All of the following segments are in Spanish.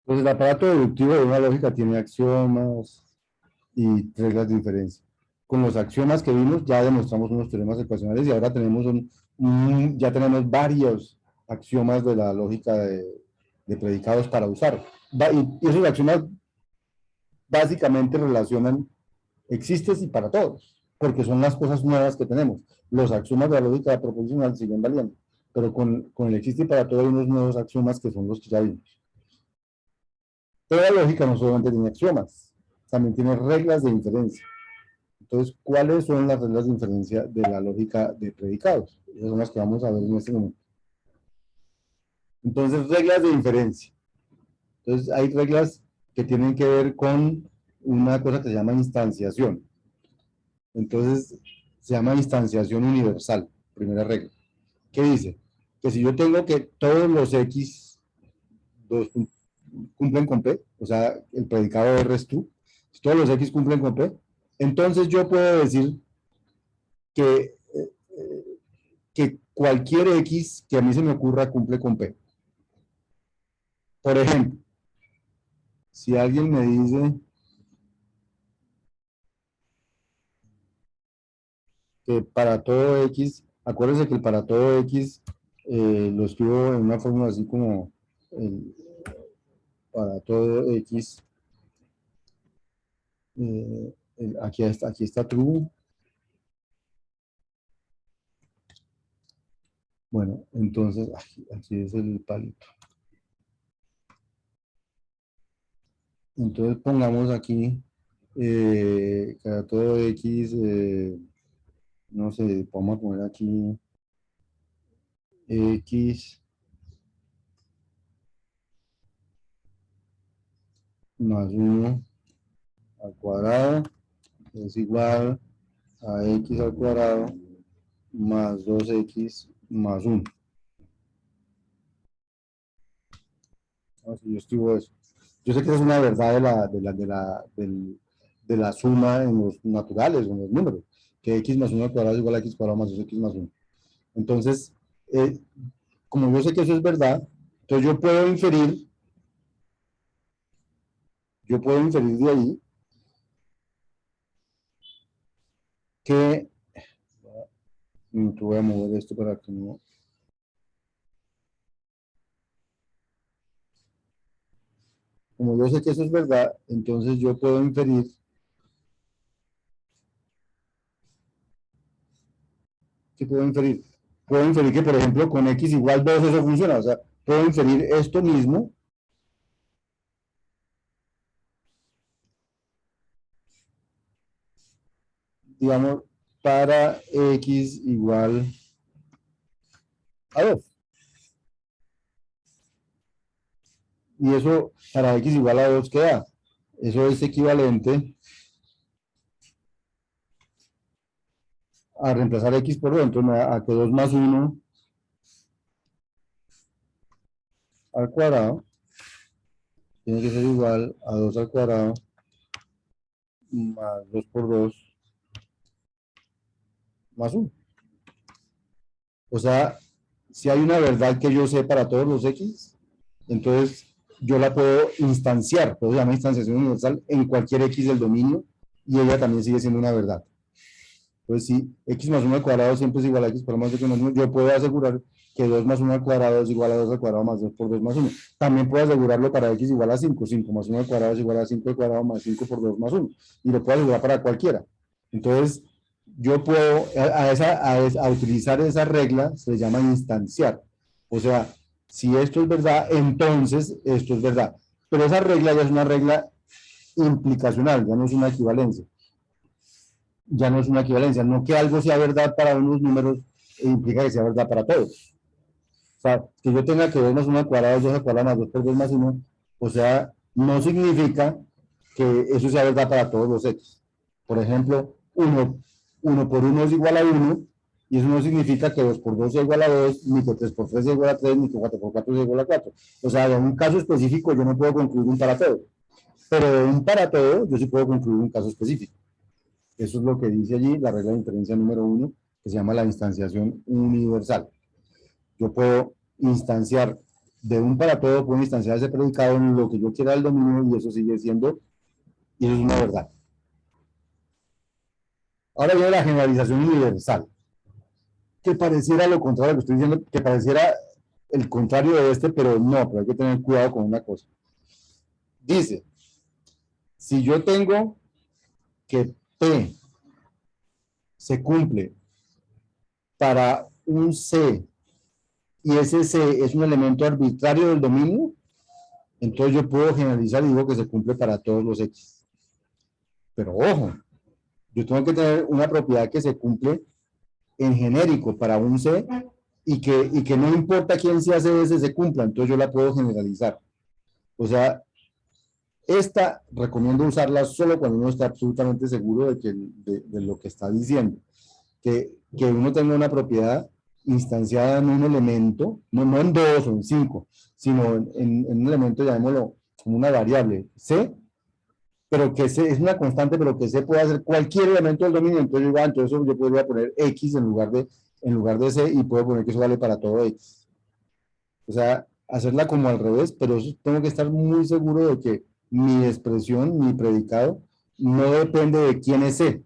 Pues el aparato deductivo de una lógica tiene axiomas y reglas de inferencia. Con los axiomas que vimos ya demostramos unos teoremas ecuacionales y ahora tenemos ya tenemos varios axiomas de la lógica de predicados para usar. Y esos axiomas básicamente relacionan existes y para todos, porque son las cosas nuevas que tenemos. Los axiomas de la lógica proposicional siguen valiendo, pero con el existe y para todos hay unos nuevos axiomas que son los que ya vimos. Pero la lógica no solamente tiene axiomas, también tiene reglas de inferencia. Entonces, ¿cuáles son las reglas de inferencia de la lógica de predicados? Esas son las que vamos a ver en este momento. Entonces, reglas de inferencia. Entonces, hay reglas que tienen que ver con una cosa que se llama instanciación. Entonces, se llama instanciación universal, primera regla. ¿Qué dice? Que si yo tengo que todos los X cumplen con P, o sea, el predicado R es true, si todos los X cumplen con P, entonces yo puedo decir que, que cualquier X que a mí se me ocurra cumple con P. Por ejemplo, si alguien me dice que para todo X, acuérdense que el para todo X lo escribo en una fórmula así como el, para todo X, aquí está true. Bueno, entonces, aquí es el palito. Entonces pongamos aquí para todo X, no sé, vamos a poner aquí X más 1 al cuadrado es igual a X al cuadrado más 2X más 1. Si yo escribo eso. Yo sé que es una verdad de la suma en los naturales, en los números, que X más 1 al cuadrado es igual a X cuadrado más 2X más 1. Entonces, eh, como yo sé que eso es verdad, entonces yo puedo inferir de ahí que, voy a mover esto para que no, como yo sé que eso es verdad, entonces yo puedo inferir, ¿qué puedo inferir? Puedo inferir que, por ejemplo, con X igual 2 eso funciona, o sea, puedo inferir esto mismo, digamos, para X igual a 2. Y eso para X igual a 2 queda. Eso es equivalente a reemplazar X por 2, entonces me da a que 2 más 1 al cuadrado tiene que ser igual a 2 al cuadrado más 2 por 2 más 1. O sea, si hay una verdad que yo sé para todos los X, entonces yo la puedo instanciar, puedo llamar instanciación universal en cualquier X del dominio y ella también sigue siendo una verdad. Entonces, si X más 1 al cuadrado siempre es igual a X por más 2 más 1, yo puedo asegurar que 2 más 1 al cuadrado es igual a 2 al cuadrado más 2 por 2 más 1. También puedo asegurarlo para X igual a 5. 5 más 1 al cuadrado es igual a 5 al cuadrado más 5 por 2 más 1. Y lo puedo asegurar para cualquiera. Entonces, yo puedo, a utilizar esa regla se le llama instanciar. O sea, si esto es verdad, entonces esto es verdad. Pero esa regla ya es una regla implicacional, ya no es una equivalencia. Ya no es una equivalencia. No que algo sea verdad para unos números implica que sea verdad para todos. O sea, que yo tenga que 2 más 1 al cuadrado, 2 al cuadrado más 2 por 2 más 1, o sea, no significa que eso sea verdad para todos los X. Por ejemplo, 1 por 1 es igual a 1, y eso no significa que 2 por 2 sea igual a 2, ni que 3 por 3 sea igual a 3, ni que 4 por 4 sea igual a 4. O sea, en un caso específico yo no puedo concluir un para todo, pero de un para todo yo sí puedo concluir un caso específico. Eso es lo que dice allí la regla de inferencia número 1, que se llama la instanciación universal. Yo puedo instanciar de un para todo puedo instanciar ese predicado en lo que yo quiera del dominio y eso sigue siendo, y eso es una verdad. Ahora viene la generalización universal, que pareciera lo contrario que estoy diciendo, que pareciera el contrario de este, pero no, pero hay que tener cuidado con una cosa. Dice, si yo tengo que P se cumple para un C y ese C es un elemento arbitrario del dominio, entonces yo puedo generalizar y digo que se cumple para todos los X. Pero ojo, yo tengo que tener una propiedad que se cumple en genérico para un C y que no importa quién se hace ese se cumpla, entonces yo la puedo generalizar. O sea, esta recomiendo usarla solo cuando uno está absolutamente seguro de lo que está diciendo. Que uno tenga una propiedad instanciada en un elemento, no en dos o en cinco, sino en un elemento, llamémoslo como una variable, C, pero que C es una constante, pero que C puede hacer cualquier elemento del dominio, entonces yo podría poner X en lugar de C y puedo poner que eso vale para todo X. O sea, hacerla como al revés, pero eso tengo que estar muy seguro de que mi expresión, mi predicado, no depende de quién es C,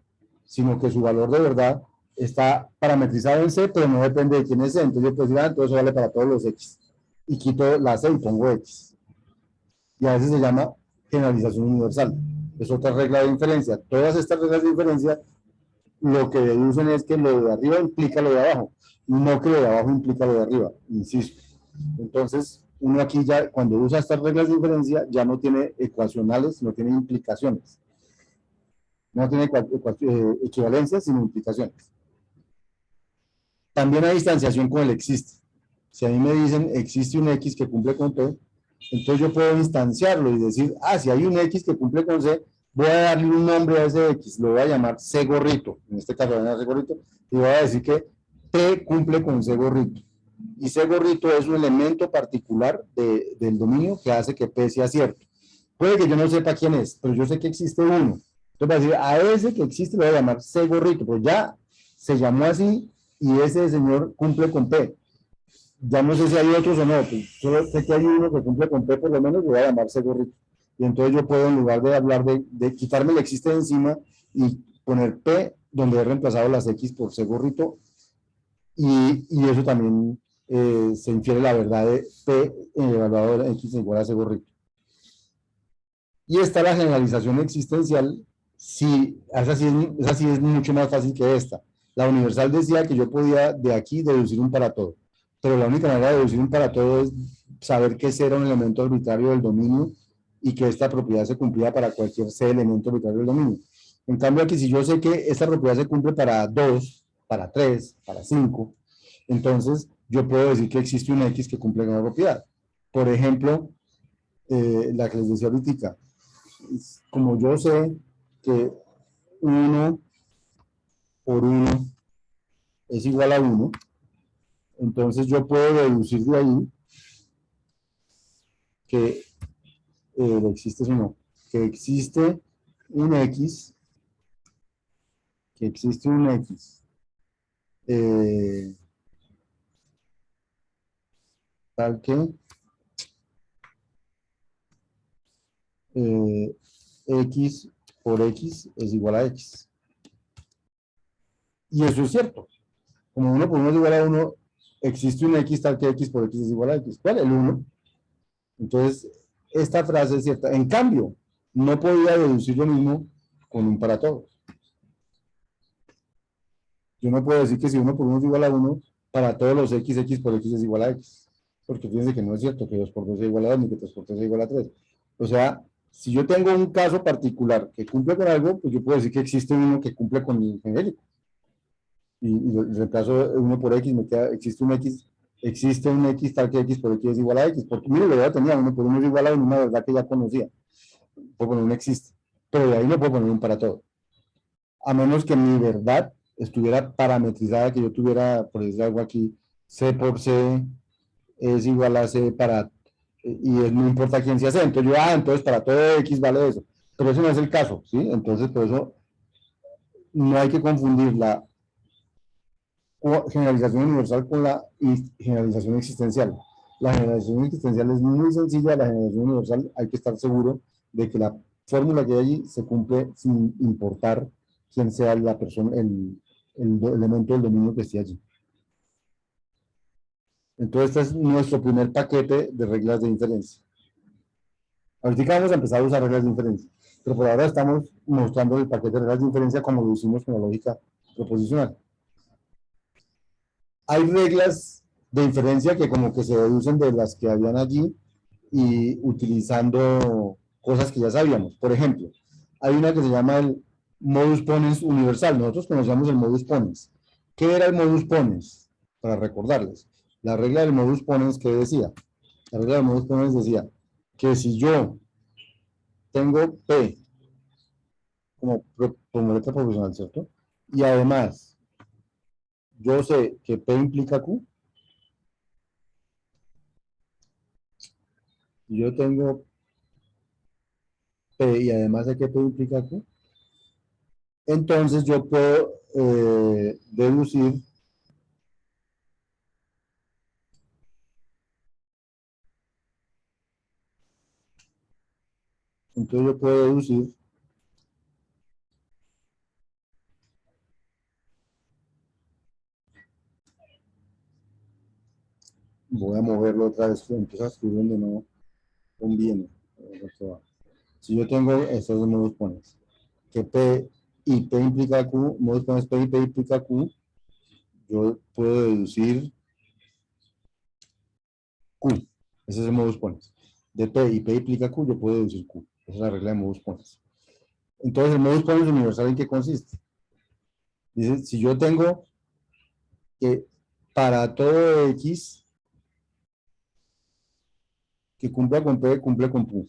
sino que su valor de verdad está parametrizado en C, pero no depende de quién es C. Entonces yo puedo decir, entonces eso vale para todos los X. Y quito la C y pongo X. Y a veces se llama generalización universal. Es otra regla de inferencia. Todas estas reglas de inferencia lo que deducen es que lo de arriba implica lo de abajo, no que lo de abajo implica lo de arriba, insisto. Entonces, uno aquí ya, cuando usa estas reglas de inferencia, ya no tiene ecuacionales, no tiene implicaciones. No tiene equivalencias, sino implicaciones. También hay distanciación con el existe. Si a mí me dicen existe un X que cumple con P, entonces yo puedo instanciarlo y decir, si hay un X que cumple con C, voy a darle un nombre a ese X, lo voy a llamar C gorrito, en este caso voy a llamar C gorrito, y voy a decir que P cumple con C gorrito. Y C gorrito es un elemento particular del dominio que hace que P sea cierto. Puede que yo no sepa quién es, pero yo sé que existe uno. Entonces voy a decir, a ese que existe lo voy a llamar C gorrito, pues ya se llamó así y ese señor cumple con P. Ya no sé si hay otros o no, pues solo sé que hay uno que cumple con P por lo menos, lo voy a llamar C gorrito. Y entonces yo puedo, en lugar de hablar de quitarme el existe de encima y poner P donde he reemplazado las X por C gorrito, y eso también se infiere la verdad de P evaluado de X igual a C gorrito. Y está la generalización existencial, esa sí es mucho más fácil que esta. La universal decía que yo podía de aquí deducir un para todo, pero la única manera de deducir un para todo es saber que C era un elemento arbitrario del dominio y que esta propiedad se cumplía para cualquier C elemento arbitrario del dominio. En cambio aquí, si yo sé que esta propiedad se cumple para 2, para 3, para 5, entonces yo puedo decir que existe una X que cumple con la propiedad. Por ejemplo, la que les decía ahorita, como yo sé que 1 por 1 es igual a 1, entonces yo puedo deducir de ahí que existe eso no, que existe un X, que existe un X, eh, tal que eh, X por X es igual a X. Y eso es cierto. Como 1 por 1 es igual a 1, existe un X tal que X por X es igual a X. ¿Cuál? El 1. Entonces, esta frase es cierta. En cambio, no podía deducir lo mismo con un para todos. Yo no puedo decir que si 1 por 1 es igual a 1, para todos los X, X por X es igual a X. Porque fíjense que no es cierto que 2 por 2 es igual a 2, ni que 3 por 3 es igual a 3. O sea, si yo tengo un caso particular que cumple con algo, pues yo puedo decir que existe uno que cumple con el genérico. Y reemplazo 1 por X, me queda, existe un X tal que X por X es igual a X. Porque mire, ya tenía 1 por 1 es igual a 1, una verdad que ya conocía. Puedo poner un existe. Pero de ahí no puedo poner un para todo. A menos que mi verdad estuviera parametrizada, que yo tuviera, por decir algo aquí, C por C es igual a C para, no importa quién sea C. Entonces entonces para todo X vale eso. Pero eso no es el caso, ¿sí? Entonces, por eso no hay que confundir la generalización universal con la generalización existencial. la generación existencial es muy sencilla, la generación universal hay que estar seguro de que la fórmula que hay allí se cumple sin importar quién sea la persona, el elemento del dominio que esté allí. Entonces, este es nuestro primer paquete de reglas de inferencia. Ahorita vamos a empezar a usar reglas de inferencia, pero por ahora estamos mostrando el paquete de reglas de inferencia como lo hicimos con la lógica proposicional. Hay reglas de inferencia que como que se deducen de las que habían allí y utilizando cosas que ya sabíamos. Por ejemplo, hay una que se llama el modus ponens universal. Nosotros conocíamos el modus ponens. ¿Qué era el modus ponens? Para recordarles. La regla del modus ponens, ¿qué decía? La regla del modus ponens decía que si yo tengo P como letra proporcional, ¿cierto? Y además, yo sé que P implica Q, y yo tengo P y además sé que P implica Q, entonces yo puedo deducir voy a moverlo otra vez, empiezo a escribir donde no conviene. Si yo tengo estos dos modus ponens, que P y P implica Q, modus ponens P y P implica Q, yo puedo deducir Q. Ese es el modus ponens. De P y P implica Q, yo puedo deducir Q. Esa es la regla de modus ponens. Entonces, el modus ponens universal, ¿en qué consiste? Dice, si yo tengo que para todo X que cumpla con P, cumple con Q.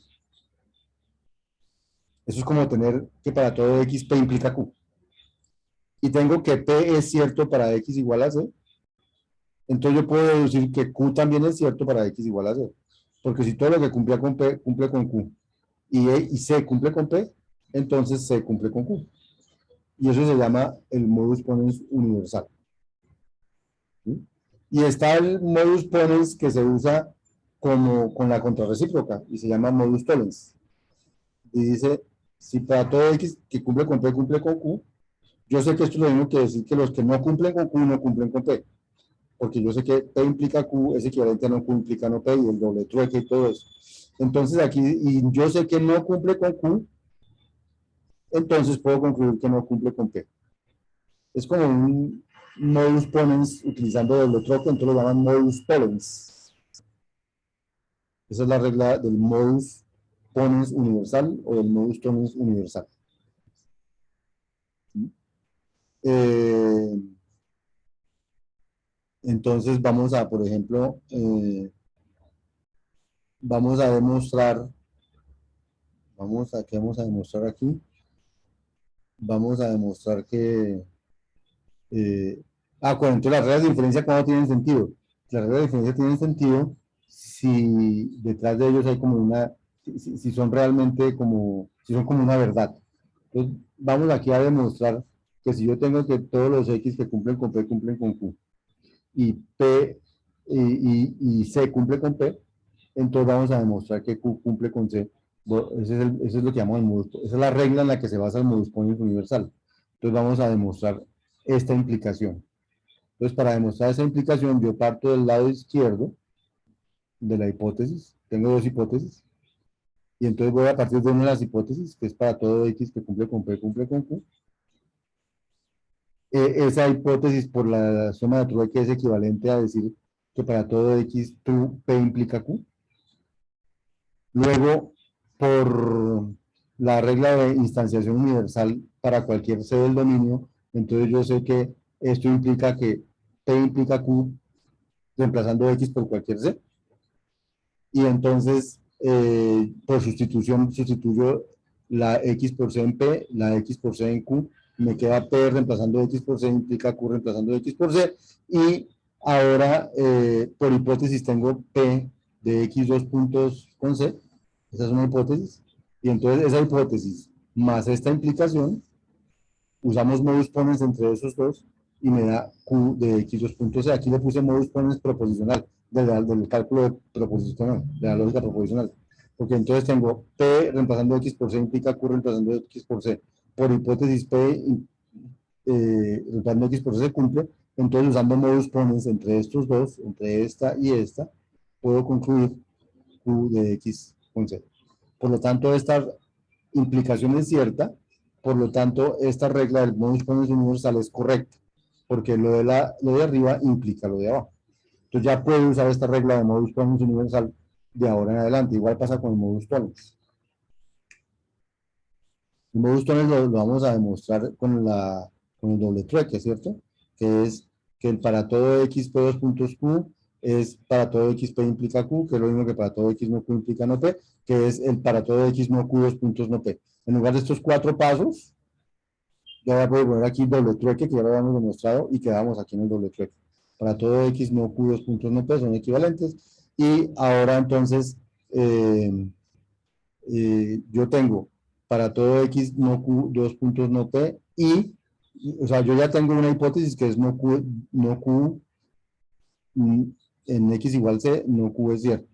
Eso es como tener que para todo X P implica Q. Y tengo que P es cierto para X igual a C. Entonces yo puedo deducir que Q también es cierto para X igual a C. Porque si todo lo que cumplía con P cumple con Q y C cumple con P, entonces C cumple con Q. Y eso se llama el modus ponens universal. ¿Sí? Y está el modus ponens que se usa como con la contrarrecíproca y se llama modus tollens. Y dice, si para todo X que cumple con P cumple con Q, yo sé que esto es lo mismo que decir que los que no cumplen con Q no cumplen con P. Porque yo sé que P implica Q, es equivalente a no Q implica no P y el doble trueque y todo eso. Entonces aquí, y yo sé que no cumple con Q, entonces puedo concluir que no cumple con P. Es como un modus ponens utilizando doble troque, entonces lo llaman modus tollens. Esa es la regla del modus ponens universal o del modus tollens universal. Eh, entonces vamos a, por ejemplo, vamos a demostrar, ¿qué vamos a demostrar aquí? Vamos a demostrar que, bueno, entonces las reglas de diferencia, ¿cómo tienen sentido? Las reglas de diferencia tienen sentido si detrás de ellos hay como una, si son realmente como, si son como una verdad. Entonces, vamos aquí a demostrar que si yo tengo que todos los X que cumplen con P cumplen con Q, y P y C cumple con P, entonces vamos a demostrar que Q cumple con C. Eso es lo que llamamos el modus, esa es la regla en la que se basa el modus ponens universal. Entonces vamos a demostrar esta implicación. Entonces, para demostrar esa implicación, yo parto del lado izquierdo de la hipótesis. Tengo dos hipótesis. Y entonces voy a partir de una de las hipótesis, que es para todo X que cumple con P, cumple con Q. Esa hipótesis por la suma de trueque es equivalente a decir que para todo X, P implica Q. Luego, por la regla de instanciación universal para cualquier C del dominio, entonces yo sé que esto implica que P implica Q reemplazando X por cualquier C. Y entonces, por sustitución, sustituyo la X por C en P, la X por C en Q, me queda P reemplazando X por C, implica Q reemplazando X por C, y ahora, por hipótesis, tengo P de X dos puntos con C, esa es una hipótesis, y entonces esa hipótesis más esta implicación, usamos modus ponens entre esos dos, y me da Q de X dos puntos C. Aquí le puse modus ponens proposicional, del cálculo proposicional, de la lógica proposicional. Porque entonces tengo P reemplazando X por C implica Q reemplazando X por C. Por hipótesis P reemplazando X por C se cumple. Entonces usando modus ponens entre estos dos, entre esta y esta, puedo concluir Q de X con C. Por lo tanto, esta implicación es cierta. Por lo tanto, esta regla del modus ponens universal es correcta. Porque lo de arriba implica lo de abajo. Entonces ya puedo usar esta regla de modus ponens universal de ahora en adelante. Igual pasa con el modus tollens. El modus tollens lo vamos a demostrar con el doble trueque, ¿cierto? Que es que el para todo x p dos puntos q es para todo x p implica q, que es lo mismo que para todo x no q implica no p, que es el para todo x no q dos puntos no p. En lugar de estos 4 pasos, ya voy a poder poner aquí doble trueque, que ya lo habíamos demostrado, y quedamos aquí en el doble trueque. Para todo x no q dos puntos no p son equivalentes. Y ahora entonces yo tengo para todo x no q dos puntos no p y, o sea, yo ya tengo una hipótesis que es no q en x igual c, no q es cierto.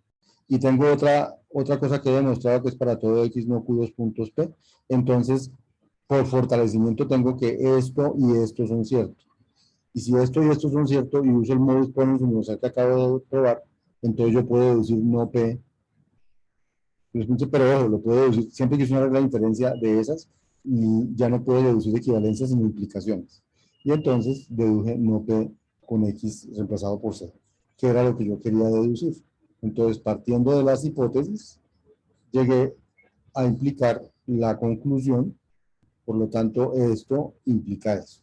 Y tengo otra cosa que he demostrado que es para todo x no q dos puntos p. Entonces, por fortalecimiento tengo que esto y esto son ciertos. Y si esto y esto son ciertos y uso el modus ponens universal que acabo de probar, entonces yo puedo decir no p. Pero ojo, lo puedo deducir siempre que es una regla de inferencia de esas, y ya no puedo deducir equivalencias sino implicaciones. Y entonces deduje no p con x reemplazado por c, que era lo que yo quería deducir. Entonces, partiendo de las hipótesis, llegué a implicar la conclusión, por lo tanto, esto implica eso.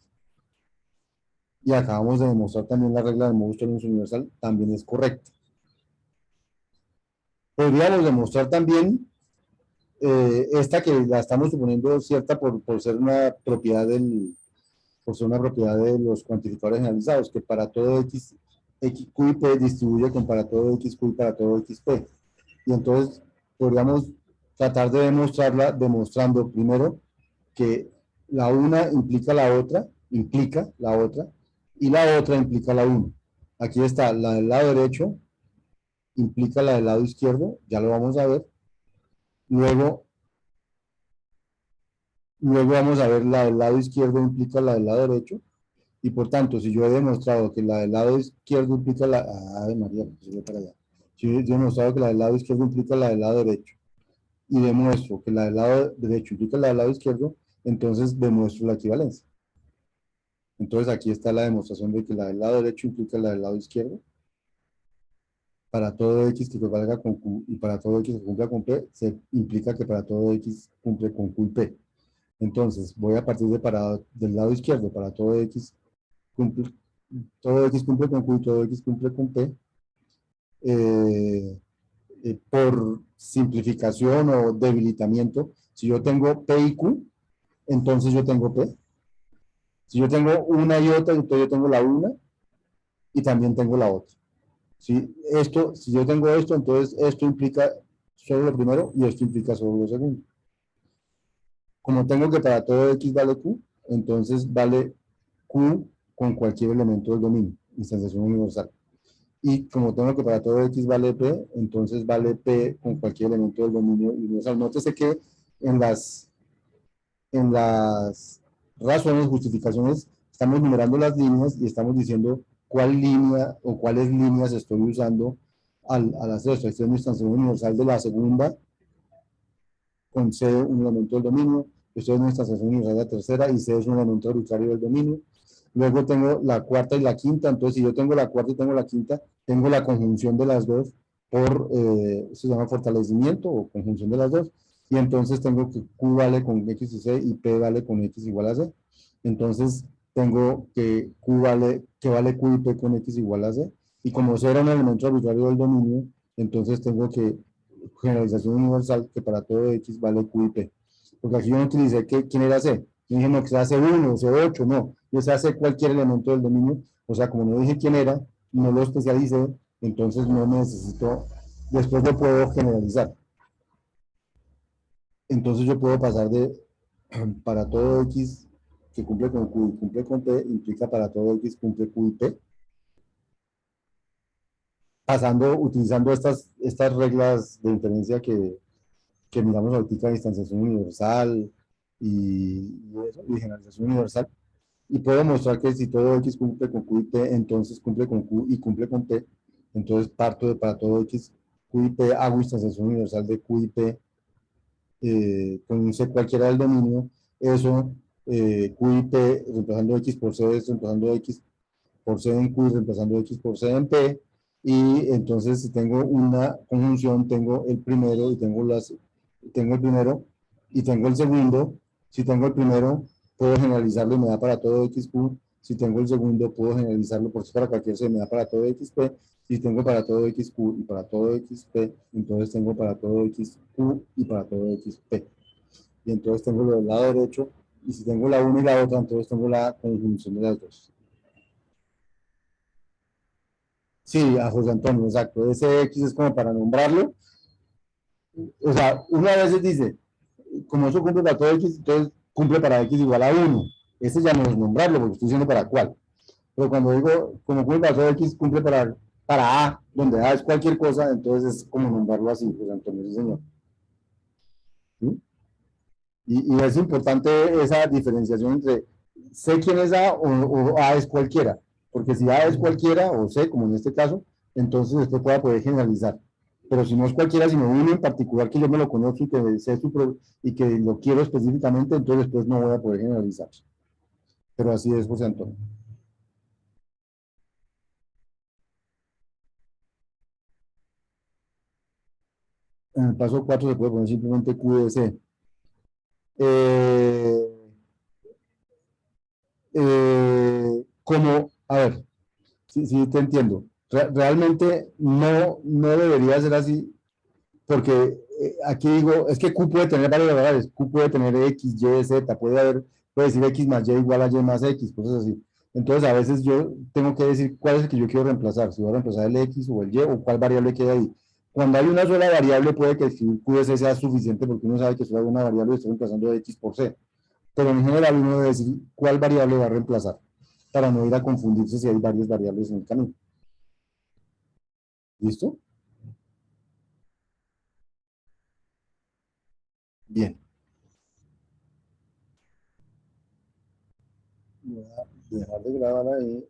Y acabamos de demostrar también la regla del modus tollens universal, también es correcta. Podríamos demostrar también esta que la estamos suponiendo cierta por ser una propiedad por ser una propiedad de los cuantificadores generalizados, que para todo x, q y p distribuye con para todo x, q y para todo x, p. Y entonces podríamos tratar de demostrarla demostrando primero que la una implica la otra, y la otra implica la una. Aquí está, la del lado derecho implica la del lado izquierdo, ya lo vamos a ver. Luego vamos a ver la del lado izquierdo implica la del lado derecho, y por tanto, si yo he demostrado que la del lado izquierdo implica la... Ay, María, pues yo para allá. Si yo he demostrado que la del lado izquierdo implica la del lado derecho, y demuestro que la del lado derecho implica la del lado izquierdo, entonces demuestro la equivalencia. Entonces aquí está la demostración de que la del lado derecho implica la del lado izquierdo. Para todo x que valga con q y para todo x que cumpla con p, se implica que para todo x cumple con q y p. Entonces, voy a partir del lado izquierdo, para cumple, todo x cumple con q y todo x cumple con p. Eh, por simplificación o debilitamiento, si yo tengo p y q, entonces yo tengo p. Si yo tengo una y otra, entonces yo tengo la una y también tengo la otra. Si yo tengo esto, entonces esto implica solo lo primero y esto implica solo lo segundo. Como tengo que para todo x vale q, entonces vale q con cualquier elemento del dominio, instanciación universal. Y como tengo que para todo x vale p, entonces vale p con cualquier elemento del dominio universal. Nótese que en las razones, justificaciones, estamos numerando las líneas y estamos diciendo cuál línea o cuáles líneas estoy usando al hacer esto. Esta es mi instanciación universal de la segunda, con C un elemento del dominio, esto es una instanciación universal de la tercera y C es un elemento arbitrario del dominio. Luego tengo la cuarta y la quinta, entonces si yo tengo la cuarta y tengo la quinta, tengo la conjunción de las dos se llama fortalecimiento o conjunción de las dos, y entonces tengo que Q vale con X y C y P vale con X igual a C. Entonces tengo que vale Q y P con X igual a C, y como C era un elemento arbitrario del dominio, entonces tengo que generalización universal que para todo X vale Q y P. Porque aquí yo no utilicé quién era C. Yo dije, no, que sea C1 o C8, no. Yo sé hacer cualquier elemento del dominio. O sea, como no dije quién era, no lo especialicé, entonces no necesito, después lo puedo generalizar. Entonces yo puedo pasar de para todo X que cumple con Q y cumple con P, implica para todo X cumple Q y P. pasando, utilizando estas reglas de inferencia que miramos ahorita, distanciación universal y generalización universal, y puedo mostrar que si todo X cumple con Q y P, entonces cumple con Q y cumple con P, entonces parto de para todo X, Q y P, hago instanciación universal de Q y P con un set cualquiera del dominio, eso, Q y P reemplazando X por C, reemplazando X por C en Q y reemplazando X por C en P, y entonces si tengo una conjunción, tengo el primero y tengo el primero y tengo el segundo. Si tengo el primero, puedo generalizarlo y me da para todo XQ. Si tengo el segundo, puedo generalizarlo por si para cualquier C, me da para todo XP. Si tengo para todo XQ y para todo XP, entonces tengo para todo XQ y para todo XP. Y entonces tengo lo del lado derecho. Y si tengo la una y la otra, entonces tengo la conjunción de las dos. Sí, a José Antonio, exacto. Ese X es como para nombrarlo. O sea, una vez dice, como eso cumple para todo X, entonces cumple para X igual a uno. Ese ya no es nombrarlo, porque estoy diciendo para cuál. Pero cuando digo, como cumple para todo X, cumple para A, donde A es cualquier cosa, entonces es como nombrarlo así, José Antonio, sí, señor. ¿Sí? Y es importante esa diferenciación entre sé quién es A o A es cualquiera. Porque si A es cualquiera, o C, como en este caso, entonces esto pueda poder generalizar. Pero si no es cualquiera, sino uno en particular que yo me lo conozco y que sé y que lo quiero específicamente, entonces después no voy a poder generalizar. Pero así es, José Antonio. En el paso 4 se puede poner simplemente QDC. Eh, a ver, sí, sí te entiendo. Realmente no debería ser así, porque aquí digo, es que Q puede tener varias variables, Q puede tener X, Y, Z, puede decir X más Y igual a Y más X, cosas así. Entonces a veces yo tengo que decir cuál es el que yo quiero reemplazar, si voy a reemplazar el X o el Y o cuál variable queda ahí. Cuando hay una sola variable puede que escribir QS sea suficiente porque uno sabe que solo hay una variable y estoy reemplazando X por C. Pero en general uno debe decir cuál variable va a reemplazar para no ir a confundirse si hay varias variables en el camino. ¿Listo? Bien. Voy a dejar de grabar ahí.